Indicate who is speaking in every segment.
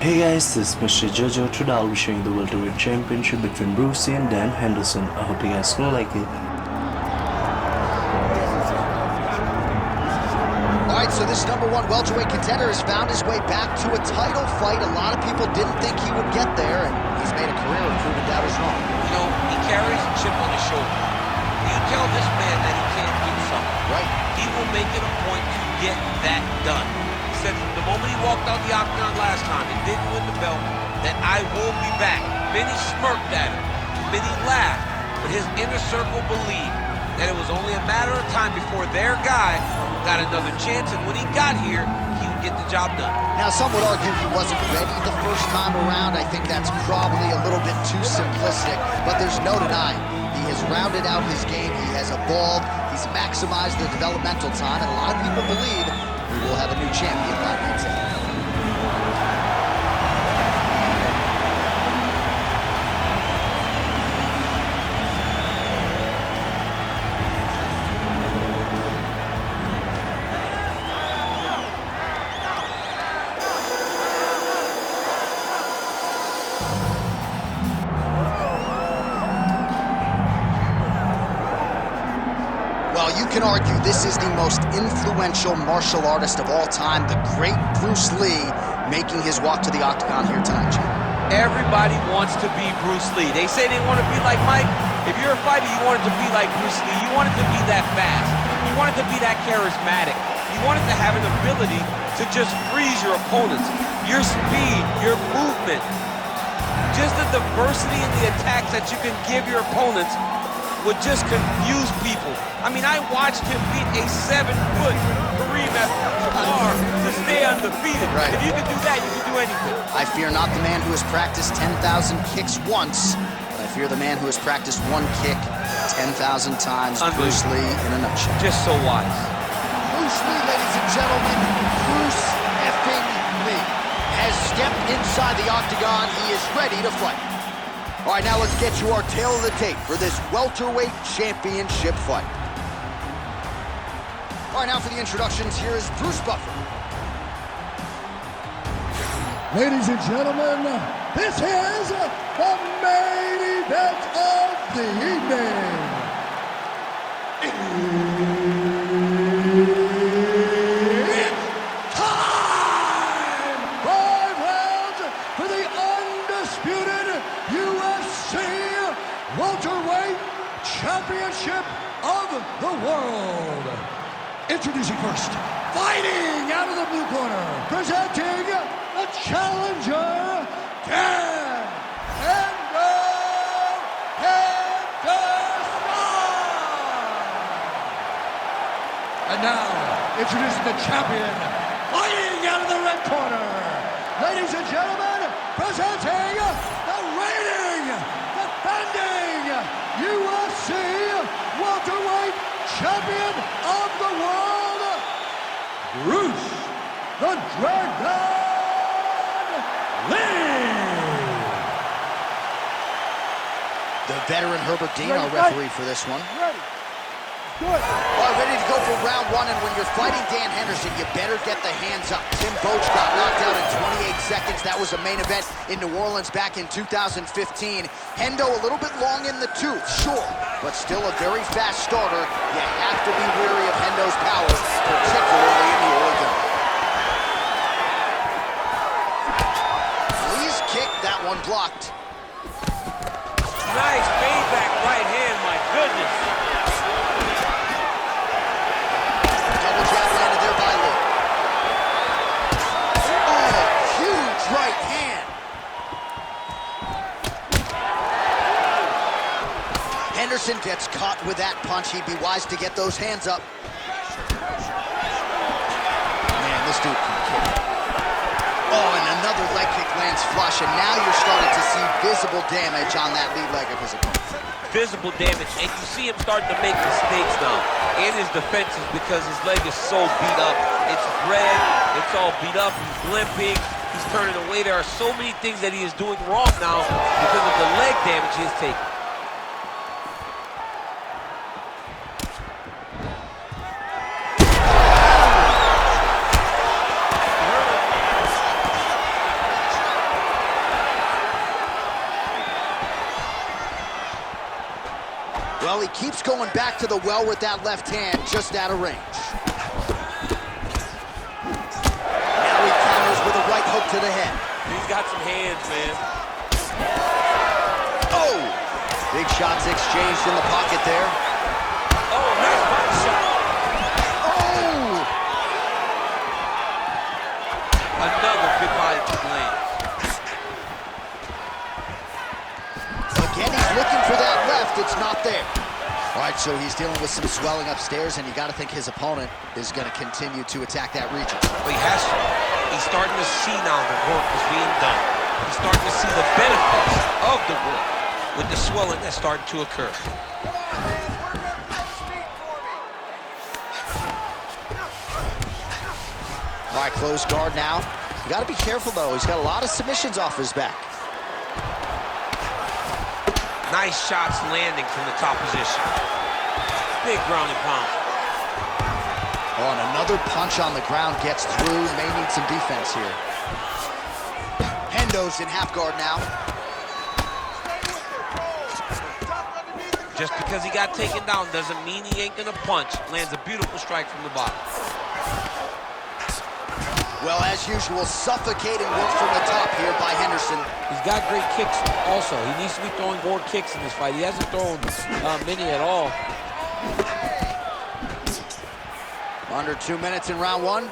Speaker 1: Hey guys, this is Mr. Jojo. Today I'll be showing the welterweight championship between Bruce Lee and Dan Henderson. I hope you guys gonna like it.
Speaker 2: Alright, so this #1 welterweight contender has found his way back to a title fight. A lot of people didn't think he would get there, and he's made a career of proving doubters wrong.
Speaker 3: You know, he carries a chip on his shoulder. You tell this man that he can't do something.
Speaker 2: Right.
Speaker 3: He will make it a point to get that done. He said from the moment he walked out the octagon last time and didn't win the belt, that I will be back. Many smirked at him. Many laughed. But his inner circle believed that it was only a matter of time before their guy got another chance, and when he got here, he would get the job done.
Speaker 2: Now, some would argue he wasn't ready the first time around. I think that's probably a little bit too simplistic, but there's no denying. He has rounded out his game, he has evolved, he's maximized the developmental time, and a lot of people believe we will have a new champion by next year. You can argue this is the most influential martial artist of all time, the great Bruce Lee, making his walk to the octagon here tonight, Jim.
Speaker 3: Everybody wants to be Bruce Lee. They say they want to be like Mike. If you're a fighter, you want it to be like Bruce Lee. You want it to be that fast. You want it to be that charismatic. You want it to have an ability to just freeze your opponents. Your speed, your movement, just the diversity in the attacks that you can give your opponents would just confuse people. I mean, I watched him beat a 7-foot Kareem Abdul-Jabbar to stay undefeated.
Speaker 2: Right.
Speaker 3: If you can do that, you can do anything.
Speaker 2: I fear not the man who has practiced 10,000 kicks once, but I fear the man who has practiced one kick 10,000 times. Bruce Lee in a nutshell.
Speaker 3: Just so wise.
Speaker 2: Bruce Lee, ladies and gentlemen, Bruce effing Lee has stepped inside the octagon. He is ready to fight. All right, now let's get you our tale of the tape for this welterweight championship fight. All right, now for the introductions, here is Bruce Buffer.
Speaker 4: Ladies and gentlemen, this is the main event of the evening. It's time! 5 rounds for the undisputed UFC welterweight championship of the world. Introducing first, fighting out of the blue corner, presenting the challenger, Dan Henderson. And now, introducing the champion, fighting out of the red corner, ladies and gentlemen, presenting the reigning, defending UFC welterweight champion of the world, Bruce the Dragon Lee.
Speaker 2: The veteran Herbert Dean, our referee for this one.
Speaker 4: Ready. Good.
Speaker 2: All right, ready to go for round one, and when you're fighting Dan Henderson, you better get the hands up. Tim Boach got knocked out in 28 seconds. That was a main event in New Orleans back in 2015. Hendo a little bit long in the tooth, sure, but still a very fast starter. You have to be wary of Hendo's power, particularly in the early going. Lee's kick, that one blocked.
Speaker 3: Nice payback right hand, my goodness.
Speaker 2: Double jab landed there by Lee. Oh, huge right hand. Henderson gets caught with that punch. He'd be wise to get those hands up. Man, this dude can kick. Oh, and another leg kick lands flush, and now you're starting to see visible damage on that lead leg of his opponent.
Speaker 3: Visible damage, and you see him starting to make mistakes now in his defenses because his leg is so beat up. It's red, it's all beat up, he's limping, he's turning away. There are so many things that he is doing wrong now because of the leg damage he has taken.
Speaker 2: keeps going back to the well with that left hand, just out of range. Now he counters with a right hook to the head.
Speaker 3: He's got some hands, man.
Speaker 2: Oh! Big shots exchanged in the pocket there.
Speaker 3: Oh, nice body shot.
Speaker 2: Oh!
Speaker 3: Another big body to land.
Speaker 2: Again, he's looking for that left. It's not there. All right, so he's dealing with some swelling upstairs, and you got to think his opponent is going to continue to attack that region.
Speaker 3: But he has to. He's starting to see now the work is being done. He's starting to see the benefits of the work with the swelling that's starting to occur.
Speaker 2: All right, close guard now. You got to be careful, though. He's got a lot of submissions off his back.
Speaker 3: Nice shots landing from the top position. Big ground and pound.
Speaker 2: Oh, and another punch on the ground gets through. May need some defense here. Hendo's in half guard now.
Speaker 3: Just because he got taken down doesn't mean he ain't gonna punch. Lands a beautiful strike from the bottom.
Speaker 2: Well, as usual, suffocating work from the top here by Henderson.
Speaker 5: He's got great kicks also. He needs to be throwing more kicks in this fight. He hasn't thrown many at all.
Speaker 2: Under 2 minutes in round one.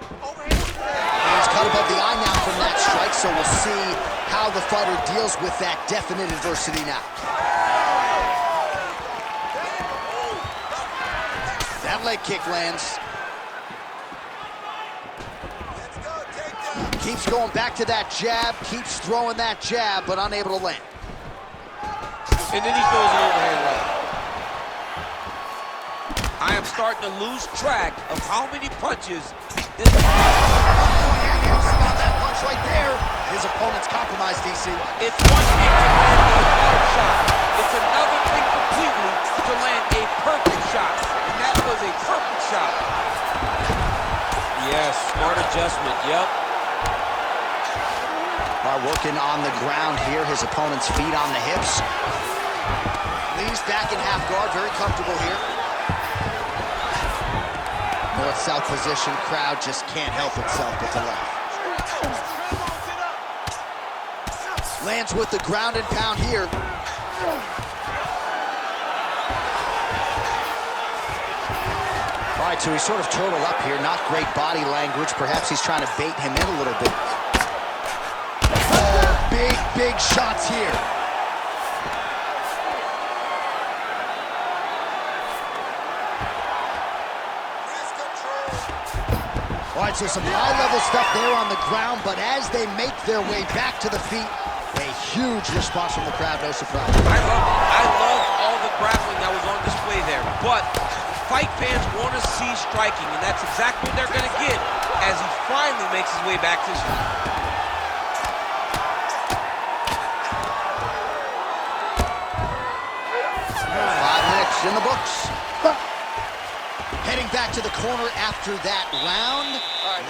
Speaker 2: He's cut above the eye now from that strike, so we'll see how the fighter deals with that definite adversity now. That leg kick lands. Keeps going back to that jab, keeps throwing that jab, but unable to land.
Speaker 3: And then he throws an overhand right. I am starting to lose track of how many punches this
Speaker 2: That punch right there. His opponent's compromised, DC.
Speaker 3: It's one thing to land a hard shot. It's another thing completely to land a perfect shot. And that was a perfect shot.
Speaker 5: Yes, smart adjustment, yep.
Speaker 2: Working on the ground here. His opponent's feet on the hips. Leaves back in half guard. Very comfortable here. North-south position. Crowd just can't help itself but to laugh. Lands with the ground and pound here. All right, so he's sort of turtled up here. Not great body language. Perhaps he's trying to bait him in a little bit. Oh, big shots here. All right, so some high-level stuff there on the ground, but as they make their way back to the feet, a huge response from the crowd, no surprise.
Speaker 3: I love all the grappling that was on display there, but fight fans want to see striking, and that's exactly what they're going to get as he finally makes his way back to his feet.
Speaker 2: In the books. Heading back to the corner after that round.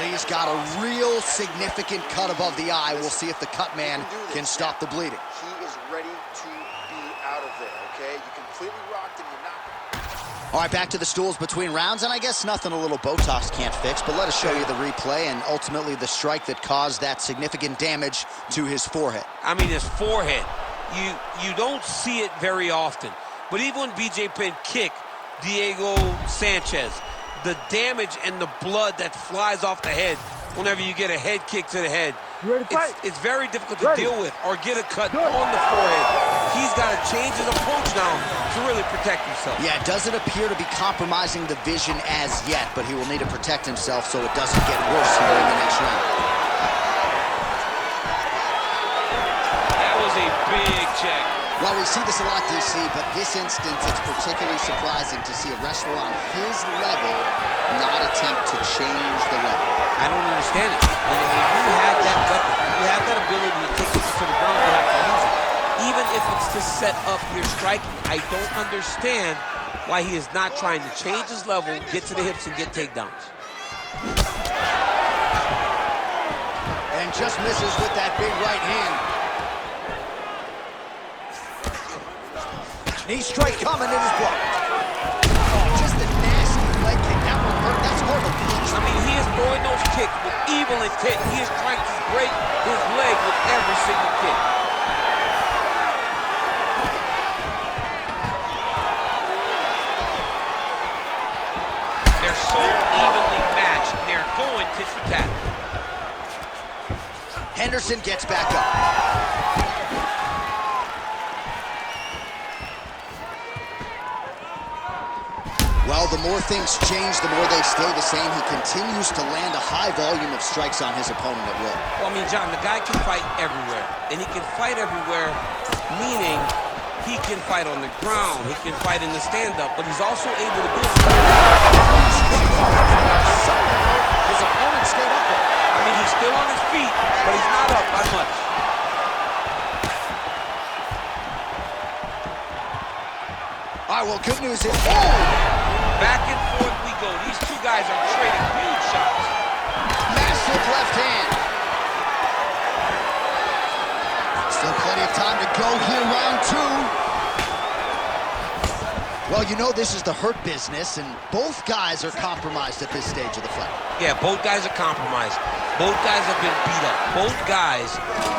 Speaker 2: Lee's got a real significant cut above the eye. We'll see if the cut man can stop the bleeding.
Speaker 6: He is ready to be out of there, okay? You completely rocked him, you're not.
Speaker 2: All right, back to the stools between rounds, and I guess nothing a little Botox can't fix, but let us show you the replay and ultimately the strike that caused that significant damage to his forehead.
Speaker 3: I mean, his forehead. You don't see it very often. But even when BJ Penn kicked Diego Sanchez, the damage and the blood that flies off the head whenever you get a head kick to the head, it's very difficult to deal with or get a cut on the forehead. He's got to change his approach now to really protect himself.
Speaker 2: Yeah, it doesn't appear to be compromising the vision as yet, but he will need to protect himself so it doesn't get worse here in the next round.
Speaker 3: That was a big check.
Speaker 2: Well, we see this a lot, DC, but this instance, it's particularly surprising to see a wrestler on his level not attempt to change the level.
Speaker 3: I don't understand it. When you have that weapon, you have that ability to take it to the ground, you have to use it. Even if it's to set up your striking, I don't understand why he is not trying to change his level, get to the hips, and get takedowns.
Speaker 2: And just misses with that big right hand. Knee strike coming, it is blocked. Oh, just a nasty leg kick. That will hurt. That's hard to punch.
Speaker 5: I mean, he is throwing those kicks with evil intent. He is trying to break his leg with every single kick. They're so evenly matched. They're going tit for tat.
Speaker 2: Henderson gets back up. Well, the more things change, the more they stay the same. He continues to land a high volume of strikes on his opponent at will.
Speaker 5: Well, I mean, John, the guy can fight everywhere. And he can fight everywhere, meaning he can fight on the ground. He can fight in the stand-up, but he's also able to do it.
Speaker 2: His opponent stayed up there.
Speaker 5: I mean, he's still on his feet, but he's not up by much.
Speaker 2: All right, well, good news is... Oh!
Speaker 5: Back and forth we go. These two guys are trading huge shots.
Speaker 2: Massive left hand. Still plenty of time to go here, round two. Well, you know this is the hurt business, and both guys are compromised at this stage of the fight.
Speaker 5: Yeah, both guys are compromised. Both guys have been beat up. Both guys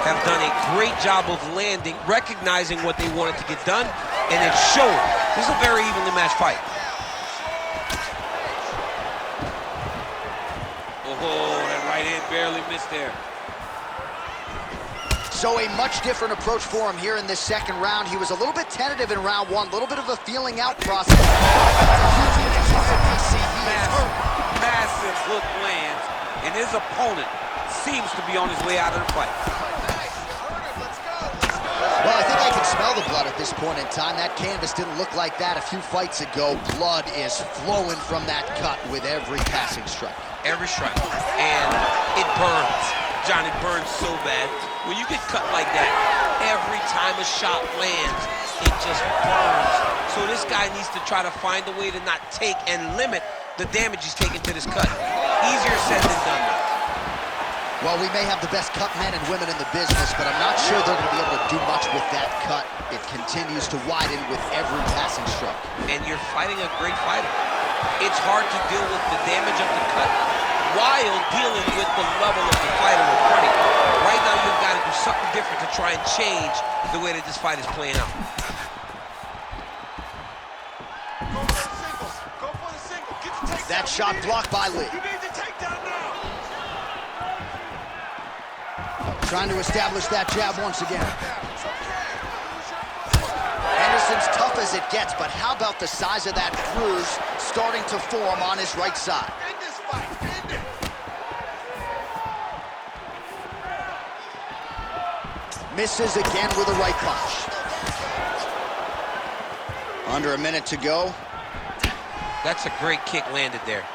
Speaker 5: have done a great job of landing, recognizing what they wanted to get done, and it showed. This is a very evenly matched fight. Oh, that right hand barely missed there.
Speaker 2: So a much different approach for him here in this second round. He was a little bit tentative in round one, a little bit of a feeling out process.
Speaker 5: Massive hook lands, and his opponent seems to be on his way out of the fight.
Speaker 2: Well, I think I can smell the blood at this point in time. That canvas didn't look like that a few fights ago. Blood is flowing from that cut with every passing strike.
Speaker 5: Every strike. And it burns. John, it burns so bad. When you get cut like that, every time a shot lands, it just burns. So this guy needs to try to find a way to not take and limit the damage he's taking to this cut. Easier said than done, though.
Speaker 2: Well, we may have the best cut men and women in the business, but I'm not sure they're going to be able to do much with that cut. It continues to widen with every passing stroke.
Speaker 5: And you're fighting a great fighter. It's hard to deal with the damage of the cut while dealing with the level of the fighter in front of you. Right now, you've got to do something different to try and change the way that this fight is playing out.
Speaker 2: That shot blocked by Lee. Trying to establish that jab once again. Henderson's tough as it gets, but how about the size of that bruise starting to form on his right side? Misses again with a right punch. Under a minute to go.
Speaker 5: That's a great kick landed there.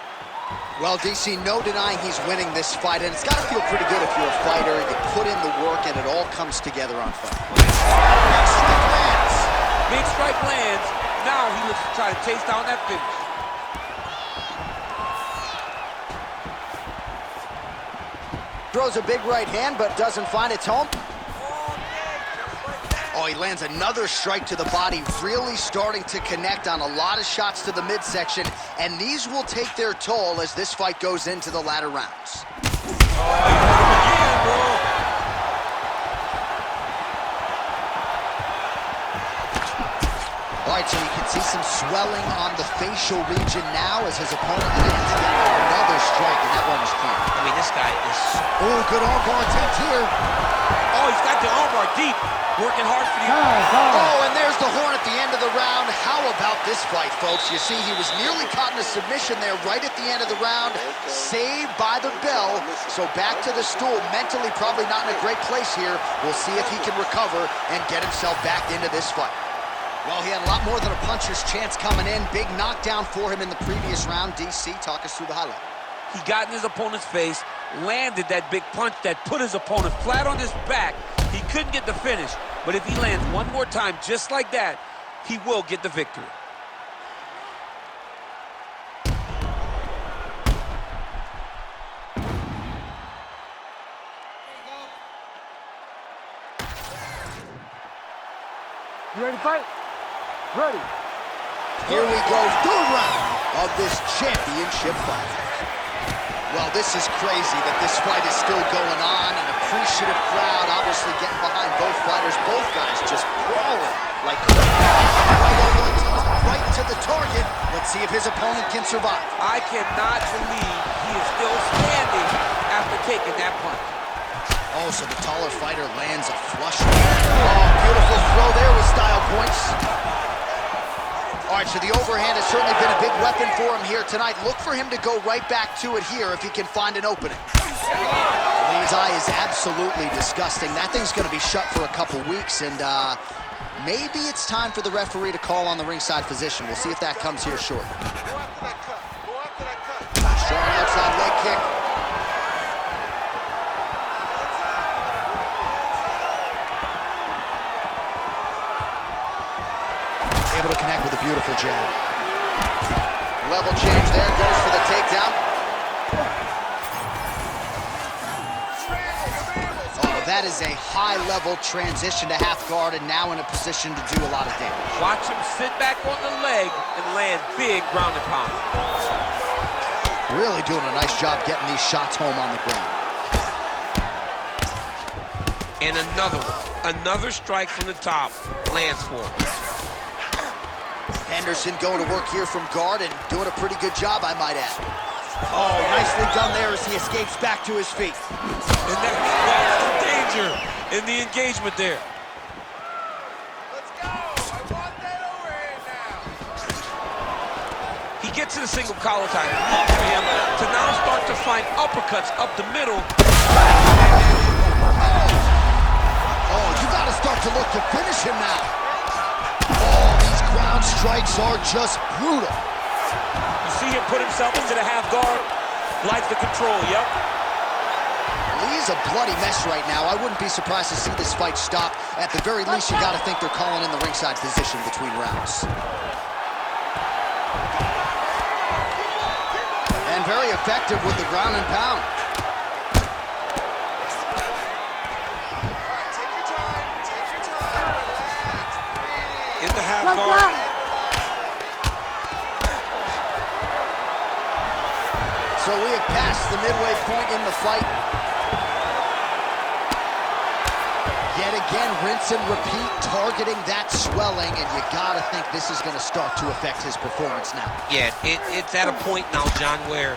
Speaker 2: Well, DC, no denying he's winning this fight, and it's got to feel pretty good if you're a fighter. You put in the work, and it all comes together on fight. Big strike lands.
Speaker 5: Big strike lands. Now he looks to try to chase down that finish.
Speaker 2: Throws a big right hand, but doesn't find its home. Oh, he lands another strike to the body, really starting to connect on a lot of shots to the midsection, and these will take their toll as this fight goes into the latter rounds. All right, so you can see some swelling on the facial region now as his opponent lands another strike, and that one is clean.
Speaker 5: I mean, this guy is...
Speaker 2: Oh, good armbar attempt here.
Speaker 5: Oh, he's got the armbar deep. Working hard for the...
Speaker 2: Oh, and there's the horn at the end of the round. How about this fight, folks? You see, he was nearly caught in a submission there right at the end of the round. Saved by the bell. So back to the stool. Mentally probably not in a great place here. We'll see if he can recover and get himself back into this fight. Well, he had a lot more than a puncher's chance coming in. Big knockdown for him in the previous round. DC, talk us through the highlight.
Speaker 5: He got in his opponent's face, landed that big punch that put his opponent flat on his back. He couldn't get the finish, but if he lands one more time just like that, he will get the victory.
Speaker 7: You ready to fight?
Speaker 4: Ready.
Speaker 2: Here we go, third round of this championship fight. Well, this is crazy that this fight is still going on. An appreciative crowd obviously getting behind both fighters. Both guys just brawling like right to the target. Let's see if his opponent can survive.
Speaker 5: I cannot believe he is still standing after taking that punch.
Speaker 2: Oh, so the taller fighter lands a flush. Oh, beautiful throw there with style points. All right, so the overhand has certainly been a big weapon for him here tonight. Look for him to go right back to it here if he can find an opening. Lee's eye is absolutely disgusting. That thing's going to be shut for a couple weeks, and maybe it's time for the referee to call on the ringside physician. We'll see if that comes here shortly. Strong outside leg kick. Able to connect with a beautiful jab. Level change there, goes for the takedown. Oh, that is a high-level transition to half guard and now in a position to do a lot of damage.
Speaker 5: Watch him sit back on the leg and land big ground and pound.
Speaker 2: Really doing a nice job getting these shots home on the ground.
Speaker 5: And another one. Another strike from the top lands for him.
Speaker 2: Henderson going to work here from guard and doing a pretty good job, I might add. Oh, nicely done there as he escapes back to his feet.
Speaker 5: And that's the danger in the engagement there.
Speaker 6: Let's go. I want that overhand now.
Speaker 5: He gets to the single collar tie. Look for him to now start to find uppercuts up the middle.
Speaker 2: Oh, you got to start to look to finish him now. Oh, these ground strikes are just brutal.
Speaker 5: You see him put himself into the half guard. Likes the control, yep.
Speaker 2: Lee's a bloody mess right now. I wouldn't be surprised to see this fight stop. At the very least, you got to think they're calling in the ringside physician between rounds. And very effective with the ground and pound.
Speaker 5: In the half guard.
Speaker 2: So we have passed the midway point in the fight. Yet again, rinse and repeat, targeting that swelling, and you gotta think this is gonna start to affect his performance now.
Speaker 5: Yeah, it's at a point now, John, where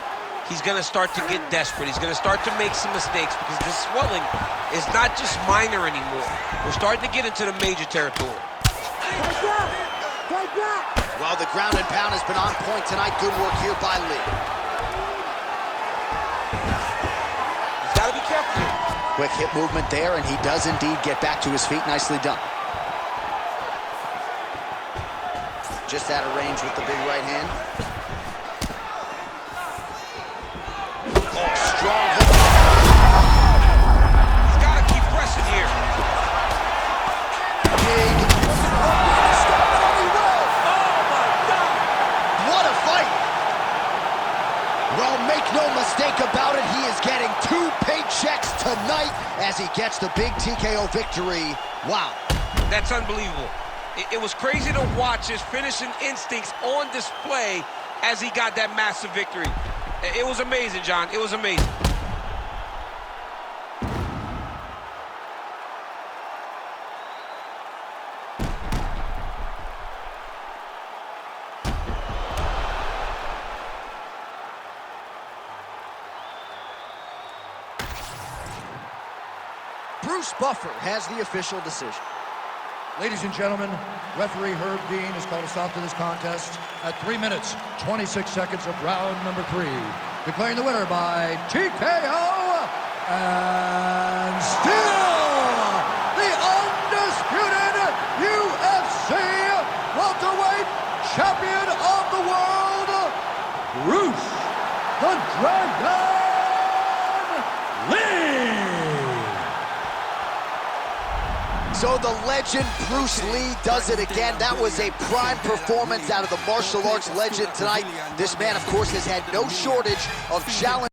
Speaker 5: he's gonna start to get desperate. He's gonna start to make some mistakes because this swelling is not just minor anymore. We're starting to get into the major territory.
Speaker 2: Well, the ground and pound has been on point tonight. Good work here by Lee.
Speaker 5: He's got to be careful.
Speaker 2: Quick hip movement there, and he does indeed get back to his feet. Nicely done. Just out of range with the big right hand. Oh, strong hook.
Speaker 5: He's got to keep pressing here.
Speaker 2: Big. Well, make no mistake about it, he is getting 2 paychecks tonight as he gets the big TKO victory. Wow.
Speaker 5: That's unbelievable. It was crazy to watch his finishing instincts on display as he got that massive victory. It was amazing, John. It was amazing.
Speaker 2: Bruce Buffer has the official decision.
Speaker 4: Ladies and gentlemen, referee Herb Dean has called a stop to this contest at 3 minutes, 26 seconds of round number 3. Declaring the winner by TKO and still the undisputed UFC welterweight champion of the world, Bruce the Dragon Lee.
Speaker 2: So the legend Bruce Lee does it again. That was a prime performance out of the martial arts legend tonight. This man, of course, has had no shortage of challenges.